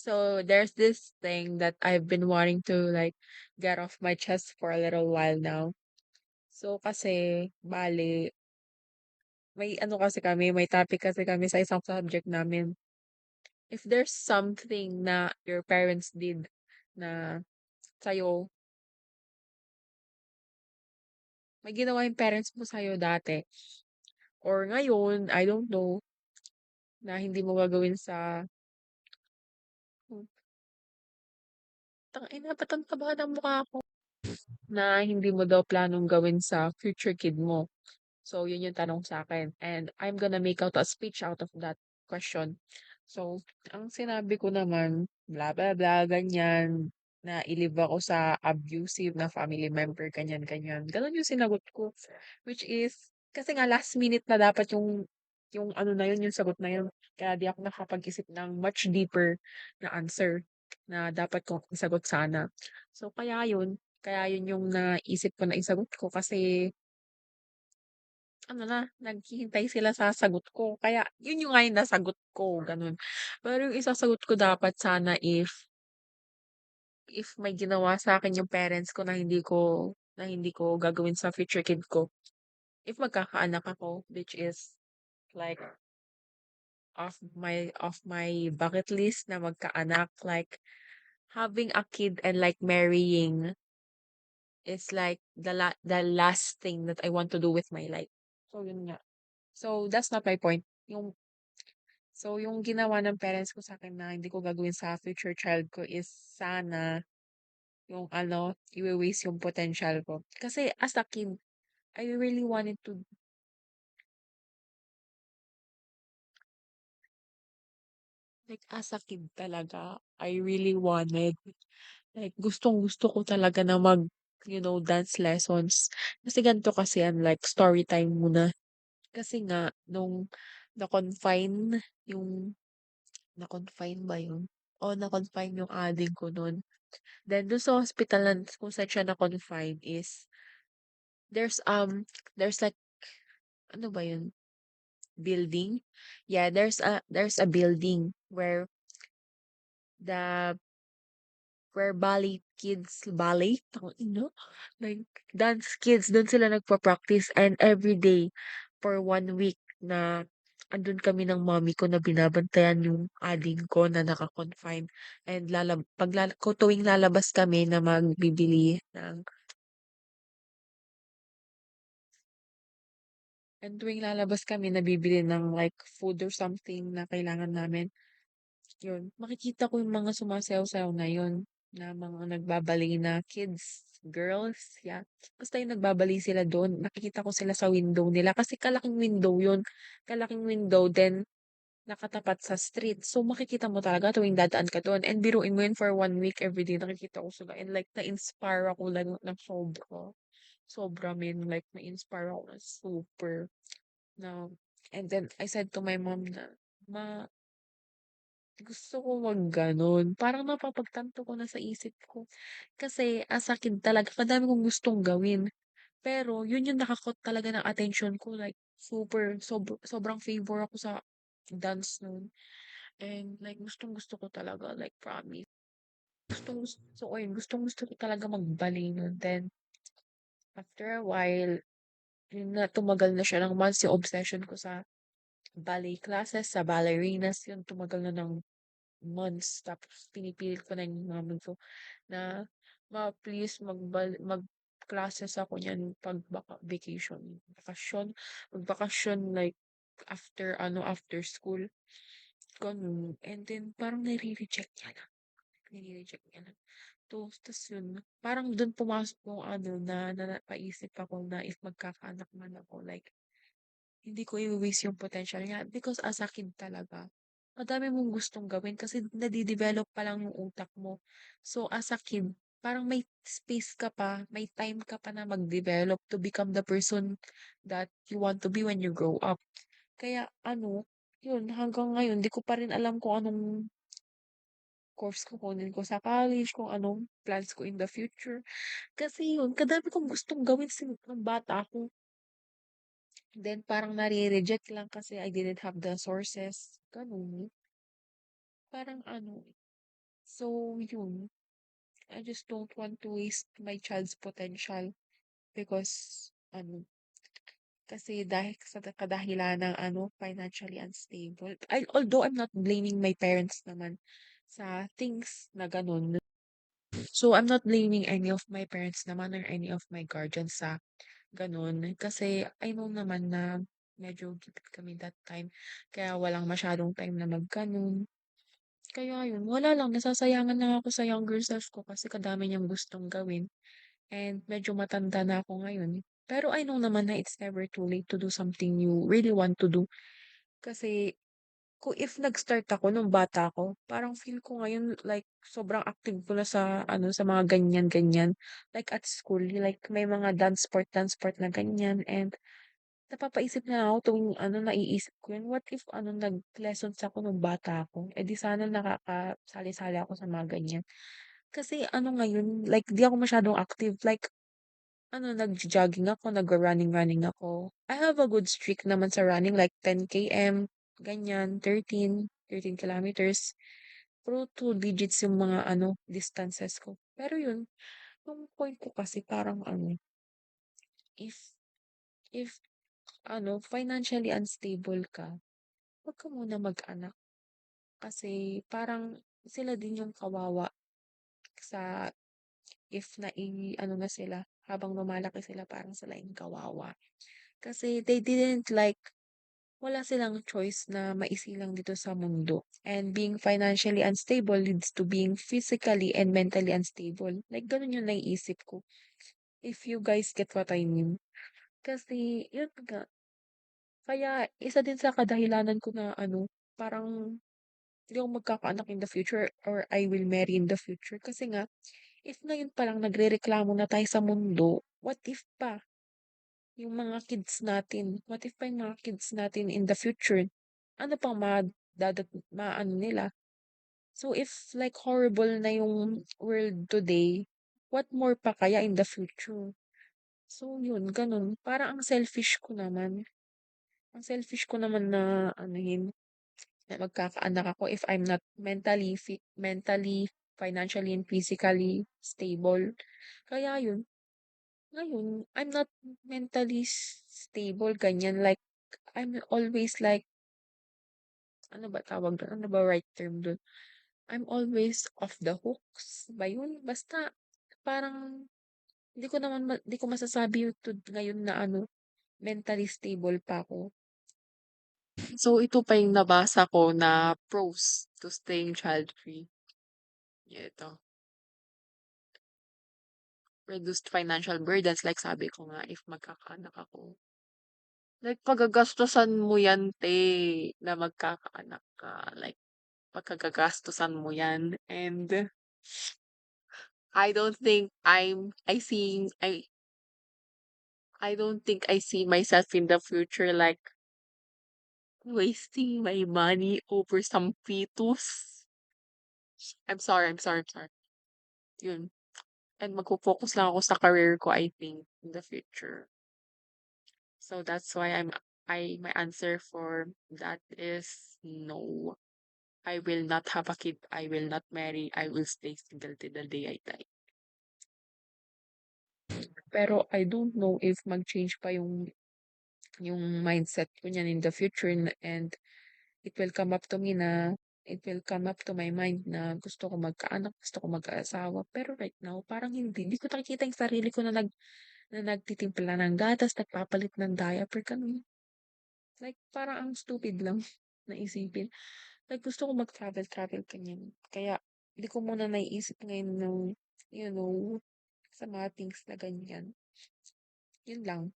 So there's this thing that I've been wanting to like get off my chest for a little while now. So kasi, bale, may ano kasi kami, may topic kasi kami sa isang subject namin. If there's something na your parents did na sa'yo, may ginawa yung parents mo sa'yo dati, or ngayon, I don't know, na hindi mo gagawin sa, tangina, ba't ang taba ng mukha ko? Na hindi mo daw planong gawin sa future kid mo. So, yun yung tanong sa akin. And I'm gonna make out a speech out of that question. So, ang sinabi ko naman, blah, blah, blah, ganyan, na ilib ako sa abusive na family member, ganyan, ganyan. Ganon yung sinagot ko. Which is, kasi nga last minute na dapat yung ano na yun, yung sagot na yun. Kaya di ako nakapag-isip ng much deeper na answer na dapat kong isagot sana. So, kaya yun yung naisip ko na isagot ko kasi ano na, naghihintay sila sa sagot ko. Kaya, yun yung nga yung nasagot ko, ganun. Pero yung isasagot ko dapat sana if may ginawa sa akin yung parents ko na hindi ko gagawin sa future kid ko. If magkakaanak ako, which is like off my bucket list na magkaanak, like having a kid and like marrying is like the last thing that I want to do with my life. So yun nga. So that's not my point. Yung ginawa ng parents ko sa'kin na hindi ko gagawin sa future child ko is sana yung ano, iwe-waste yung potential ko. Kasi as a kid, I really wanted to, like as a kid talaga, I really wanted, like gustong-gusto ko talaga na dance lessons. Kasi ganito kasi yan, like story time muna. Kasi nga, nung na-confine yung, na-confine ba yun? O na-confine yung adik ko nun. Then dun sa hospital na kung saan siya na-confine is there's there's like ano ba yun? Building? Yeah, there's a building the where ballet, like dance kids dun sila nagpa-practice and every day for 1 week na andun kami ng mommy ko na binabantayan yung ading ko na naka-confine and tuwing lalabas kami na magbibili ng And tuwing lalabas kami nabibili ng like food or something na kailangan namin, yun, makikita ko yung mga sumasayaw-sayaw na yun, na mga nagbabali na kids, girls, yeah. Basta yung nagbabali sila doon, nakikita ko sila sa window nila kasi kalaking window, then nakatapat sa street. So makikita mo talaga tuwing dadaan ka doon. And biruin mo yun for 1 week everyday nakikita ko sila. And like na-inspire ako lang ng sobra. Sobra like na-inspire ako na super. No. And then I said to my mom na, "Ma, gusto ko gano'n." Parang napapagtanto ko na sa isip ko. Kasi as a kid talaga kadami kong gustong gawin. Pero yun yung talaga ng attention ko, like sobrang favor ako sa dance nun. And like gustong-gusto ko talaga, like promise. Gustong-gusto ko yun, gustong-gusto ko talaga mag-ballet nun. Then after a while, yun na tumagal na siya ng months yung obsession ko sa ballet classes, sa ballerinas, yun tumagal na ng months. Tapos pinipilit ko na yung mami ko na, "Ma, please mag-classes ako niyan 'pag vacation." Magbakasyon like after school, gano'n. And then parang nire-reject niya na. Tas yun, parang dun pumasok yung ano na napaisip ako na if magkakaanak man ako, like hindi ko i-waste yung potential niya because as a kid talaga, madami mong gustong gawin kasi nade-develop pa lang yung utak mo. So as a kid, parang may space ka pa, may time ka pa na mag-develop to become the person that you want to be when you grow up. Kaya ano, yun, hanggang ngayon, di ko pa rin alam kung anong course kukunin ko sa college, kung anong plans ko in the future. Kasi yun, kadami kong gustong gawin nung bata ako. Then parang nare-reject lang kasi I didn't have the sources, gano'n. Parang ano, So, yun. I just don't want to waste my child's potential because, kasi dahil sa kadahilan ng financially unstable. Although I'm not blaming my parents naman sa things na ganun. So, I'm not blaming any of my parents naman or any of my guardians sa ganun. Kasi I know naman na medyo gipit kami that time. Kaya walang masyadong time na magganun. Kaya yun, wala lang. Nasasayangan lang ako sa younger self ko kasi kadami niyang gustong gawin. And medyo matanda na ako ngayon. Pero I know naman na it's never too late to do something you really want to do. Kasi kung if nag-start ako nung bata ako, parang feel ko ngayon like sobrang active ko na sa sa mga ganyan-ganyan. Like at school, like may mga dance sport na ganyan and napapaisip na ako tuwing naiisip ko yun, what if nag-lessons ako nung bata ako, eh di sana nakakasali-sali ako sa mga ganyan. Kasi ngayon, like di ako masyadong active, like nagjo-jogging ako, nagro-running-running ako. I have a good streak naman sa running, like 10 km, ganyan, 13 kilometers. Pero two digits yung mga distances ko. Pero yun, yung point ko kasi parang if if financially unstable ka, wag ka muna mag-anak. Kasi parang sila din yung kawawa sa if na sila, habang lumalaki sila parang sila yung kawawa. Kasi they didn't like wala silang choice na maisilang dito sa mundo. And being financially unstable leads to being physically and mentally unstable. Like, ganun yung naiisip ko. If you guys get what I mean. Kasi, yun nga. Kaya, isa din sa kadahilanan ko na parang hindi ako magkakaanak in the future or I will marry in the future. Kasi nga, if ngayon pa lang nagrereklamo na tayo sa mundo, what if pa yung mga kids natin? What if pa yung mga kids natin in the future? Ano pang maano nila? So if like horrible na yung world today, what more pa kaya in the future? So yun, ganun. Parang ang selfish ko naman. Ang selfish ko naman na na magkakaanak ako if I'm not mentally, financially, and physically stable. Kaya yun, ngayon, I'm not mentally stable, ganyan. Like, I'm always like, ano ba tawag doon? Ano ba right term doon? I'm always off the hooks ba yun? Basta, parang, hindi ko masasabi yun ngayon na mentally stable pa ako. So, ito pa yung nabasa ko na pros to staying child-free. Ito. Reduced financial burdens, like sabi ko nga, if magkakaanak ako. Like, pagagastusan mo yan, te, na magkakaanak ka. Like, pagkagagastusan mo yan. And, I don't think I don't think I see myself in the future like wasting my money over some fetus. I'm sorry. Yun. And magfo-focus lang ako sa career ko, I think, in the future. So that's why my answer for that is no. I will not have a kid. I will not marry. I will stay single till the day I die. Pero I don't know if mag-change pa yung mindset ko niyan in the future and it will come up to me na it will come up to my mind na gusto ko magkaanak, gusto ko mag-asawa. Pero right now, parang hindi. Hindi ko nakikita yung sarili ko na nagtitimpla ng gatas, nagpapalit ng diaper, ganun. Like, parang ang stupid lang na isipin. Like, gusto ko mag-travel, ganyan. Kaya, hindi ko muna naiisip ngayon ng, sa mga things na ganyan. Yun lang.